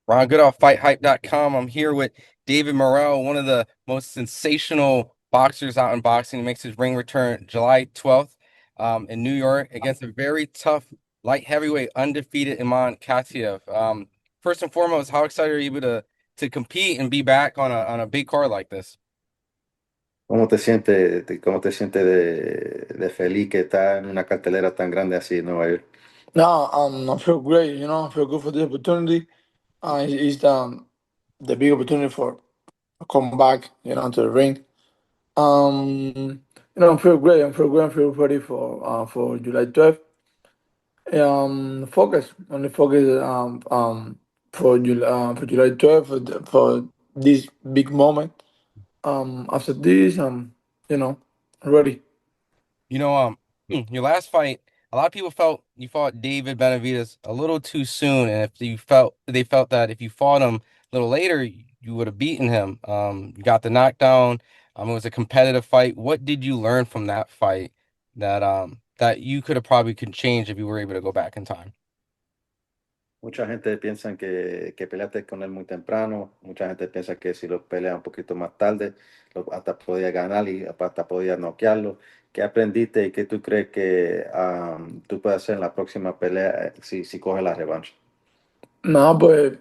Ron Goodall, FightHype.com. I'm here with David Morrell, one of the most sensational boxers out in boxing. He makes his ring return July 12th in New York against a very tough light heavyweight, undefeated Iman Katiev. First and foremost, how excited are you to compete and be back on a big card like this? Cómo te sientes de feliz que está en una cartelera tan grande así en Nueva York? No, I feel great. I feel good for the opportunity. It's the big opportunity for come back, to the ring. I feel great. I feel great. I feel ready for July 12th. Focus only focus for July 12th for this big moment. After this, you know, ready. You know, your last fight, a lot of people felt you fought David Benavidez a little too soon, and if you felt they felt that if you fought him a little later, you would have beaten him. You got the knockdown. It was a competitive fight. What did you learn from that fight that you could have probably could change if you were able to go back in time? Mucha gente piensa que peleaste con él muy temprano, mucha gente piensa que si lo pelea un poquito más tarde, hasta podía ganar y hasta podía noquearlo. ¿Qué aprendiste y qué tú crees que tú puedes hacer en la próxima pelea si coges la revancha? No, pues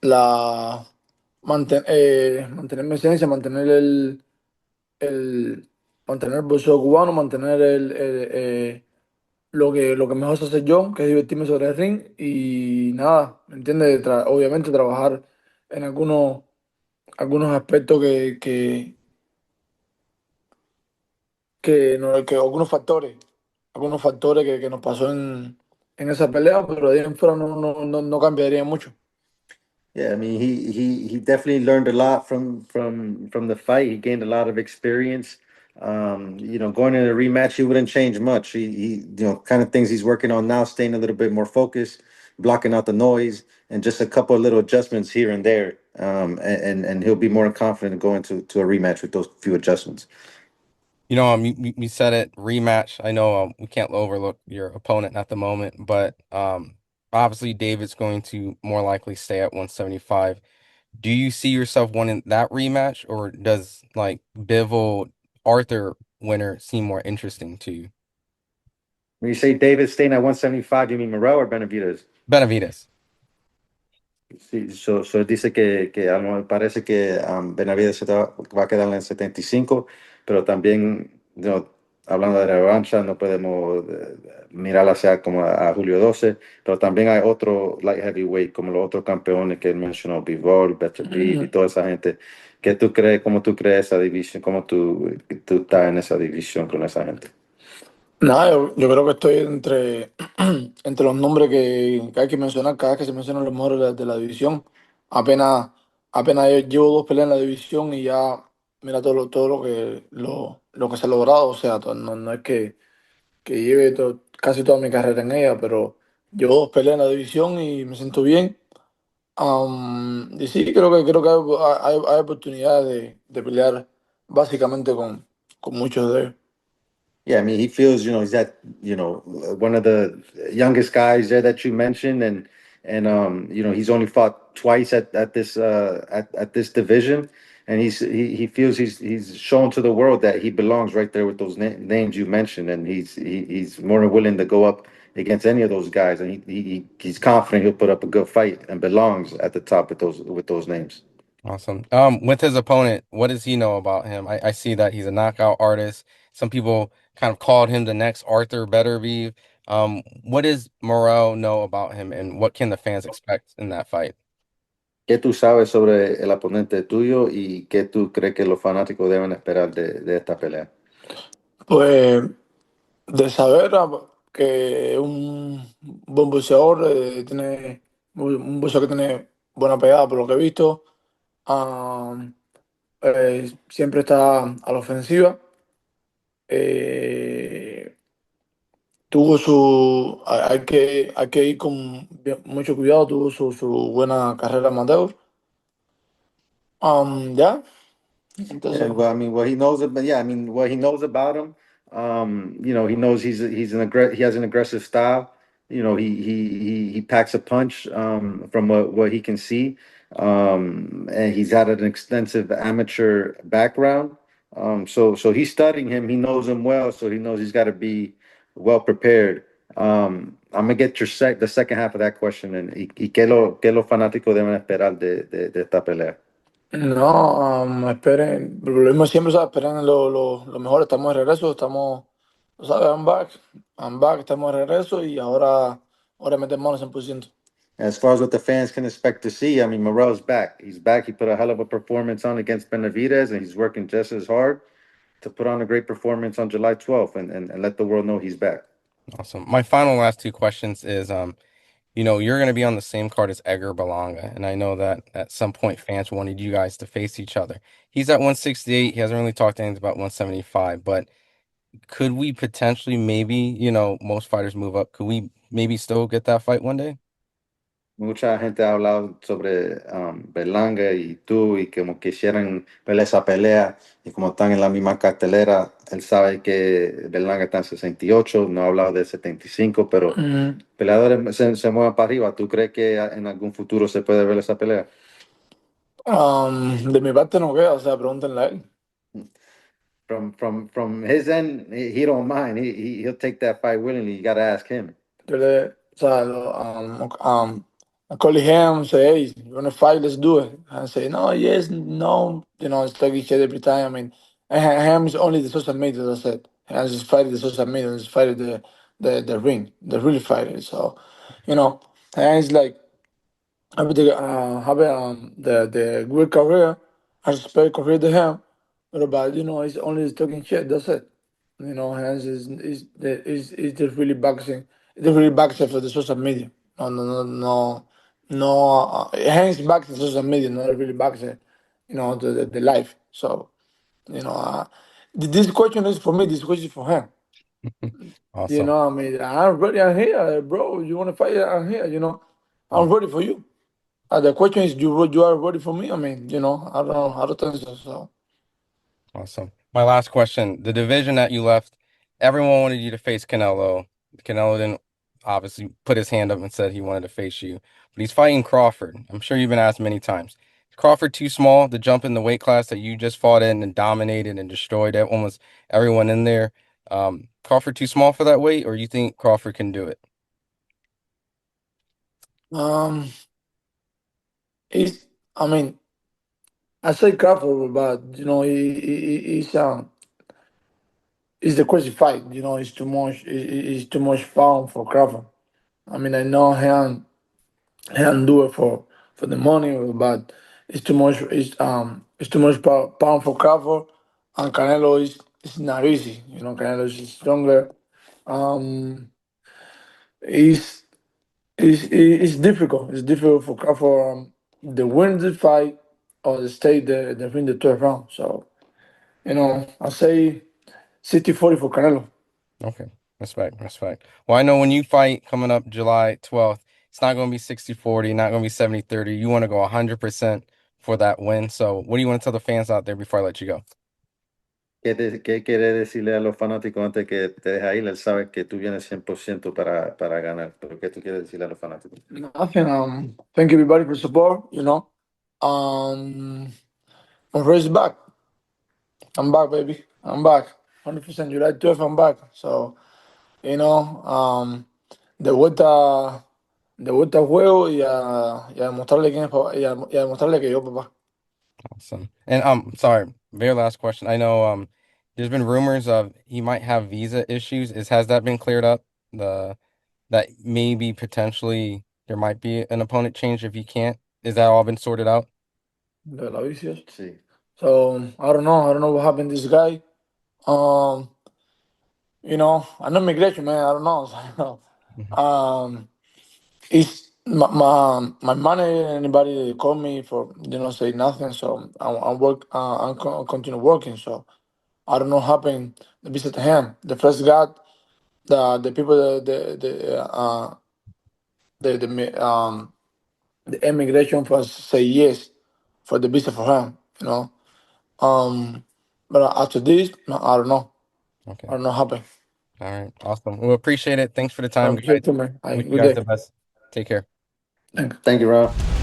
la mantener mi esencia, el mantener el boxeo cubano, mantener lo que mejor sé hacer yo, que es divertirme sobre el ring y nada, ¿me entiendes? Obviamente trabajar en algunos aspectos que algunos factores que nos pasó en esa pelea, pero de ahí en fuera no cambiaría mucho. Yeah, I mean, he definitely learned a lot from the fight. He gained a lot of experience. Going in a rematch, he wouldn't change much. Kind of things he's working on now, staying a little bit more focused, blocking out the noise, and just a couple of little adjustments here and there. And he'll be more confident going to a rematch with those few adjustments. You said it, rematch. I know we can't overlook your opponent at the moment, but obviously David's going to more likely stay at 175. Do you see yourself winning that rematch, or does like Bivol Arthur winner seem more interesting to you? When you say David staying at 175, you mean Morrell or Benavidez? Benavidez. Sí, dice que parece que Benavides va a quedar en 75, pero también, hablando de revancha, no podemos mirar hacia como a Julio 12, pero también hay otro light heavyweight, como los otros campeones que él mencionó, Bivol, Better Reed y toda esa gente. ¿Qué tú crees, cómo tú crees esa división, cómo tú estás en esa división con esa gente? Nada, yo creo que estoy entre los nombres que hay que mencionar cada vez que se mencionan los mejores de la división. Apenas, apenas yo llevo dos peleas en la división y ya mira todo lo que se ha logrado. O sea, no es que lleve casi toda mi carrera en ella, pero llevo dos peleas en la división y me siento bien. Y sí, creo que hay oportunidades de pelear básicamente con muchos de ellos. Yeah, I mean, he feels, he's that, one of the youngest guys there that you mentioned, and he's only fought twice at this at this division, and he feels he's shown to the world that he belongs right there with those names you mentioned, and he's more than willing to go up against any of those guys, and he's confident he'll put up a good fight and belongs at the top with those names. Awesome. With his opponent, what does he know about him? I see that he's a knockout artist. Some people kind of called him the next Arthur Beterbiev. What does Morel know about him, and what can the fans expect in that fight? ¿Qué tú sabes sobre el oponente tuyo y qué tú crees que los fanáticos deben esperar de esta pelea? Pues de saber que es un buen boxeador, tiene un boxeador que tiene buena pegada por lo que he visto, ah, siempre está a la ofensiva. eh, hay que ir con mucho cuidado, tuvo su buena carrera amateur. Ya, entonces, Yeah, well, I mean, what he knows about, yeah, I mean, what he knows about him, he knows he has an aggressive style. he packs a punch from what he can see. And he's had an extensive amateur background. So he's studying him. He knows him well, so he knows he's got to be well prepared. I'm gonna get the second half of that question, and qué los fanáticos deben esperar de esta pelea. No, esperen, lo mismo siempre, ¿sabes? Esperen lo mejor, estamos de regreso, estamos, tú ¿sabes? I'm back, estamos de regreso y ahora metemos al 100%. As far as what the fans can expect to see, I mean, Morrell's back. He's back. He put a hell of a performance on against Benavidez, and he's working just as hard to put on a great performance on July 12th and let the world know he's back. Awesome. My final last two questions is you're going to be on the same card as Edgar Berlanga, and I know that at some point fans wanted you guys to face each other. He's at 168. He hasn't really talked anything about 175, but could we potentially maybe, most fighters move up. Could we maybe still get that fight one day? Mucha gente ha hablado sobre Berlanga y tú y como quisieran ver esa pelea y como están en la misma cartelera, él sabe que Berlanga está en 68, no ha hablado de 75, pero peleadores se mueven para arriba. ¿Tú crees que en algún futuro se puede ver esa pelea? De mi parte no queda, o sea, pregúntenle a él. From his end, he don't mind. He'll take that fight willingly. You got to ask him. O sea, I call him, say, hey, you want to fight? Let's do it. And say, no, yes, no, it's like each other every time. I mean, him is only the social media, that's it. And just fight the social media, just fight the ring, the real fighter. So, and it's like, have the good career. I respect career to him, but he's only talking shit. That's it. Hans is just really boxing. It's really boxing for the social media. No, no, no, no, no. Hans boxing social media, not really boxing. The life. So this question is for me. This question is for him. Awesome. I mean, I'm ready. I'm here, bro. You want to fight? I'm here. I'm ready for you. The question is, you are ready for me? I mean, I don't think so. So Awesome. My last question, the division that you left, everyone wanted you to face Canelo. Canelo didn't obviously put his hand up and said he wanted to face you, but he's fighting Crawford. I'm sure you've been asked many times. Is Crawford too small to jump in the weight class that you just fought in and dominated and destroyed almost everyone in there? Crawford too small for that weight, or you think Crawford can do it? um, he's. I mean, I say Crawford, but he's the crazy fight. It's too much. It's too much pound for Crawford. I mean, I know he can do it for the money, but it's too much. It's too much pound for Crawford, and Canelo is not easy. Canelo is stronger. Um, he's it's difficult. It's difficult for Crawford the win the fight or the stay the win the 12th round. So I say 60-40 for Canelo. Okay. Respect, respect. Well, I know when you fight coming up July 12th, it's not going to be 60-40, not going to be 70-30. You want to go 100% for that win. So, what do you want to tell the fans out there before I let you go? ¿Qué quiere decirle a los fanáticos antes que te deje ir? Él sabe que tú vienes 100% para ganar, pero ¿qué tú quieres decirle a los fanáticos? Nothing. Thank everybody for support. Um, I'm raised back. I'm back, baby. I'm back. 100% July 12th. I'm back. So de vuelta, al juego y a demostrarle quién es papá y a demostrarle que yo papá. Awesome. And sorry, very last question. I know there's been rumors of he might have visa issues. Has that been cleared up? That maybe potentially there might be an opponent change if he can't. Is that all been sorted out? De la vicios. Sí. So I don't know. I don't know what happened to this guy. Um, I know immigration, man. I don't know. Mhm. um, it's my manager. Anybody call me for say nothing. So I'm work. Continue working. So I don't know what happened. The visa to him. The first got the people the immigration first say yes for the visa for him. Um, but after this, no, I don't know. I Okay. don't know what happened. All right, awesome. We appreciate it. Thanks for the time, You guys. too, man. All Wish right, you good guys day. the best. Take care. Thanks. Thank you, Ron.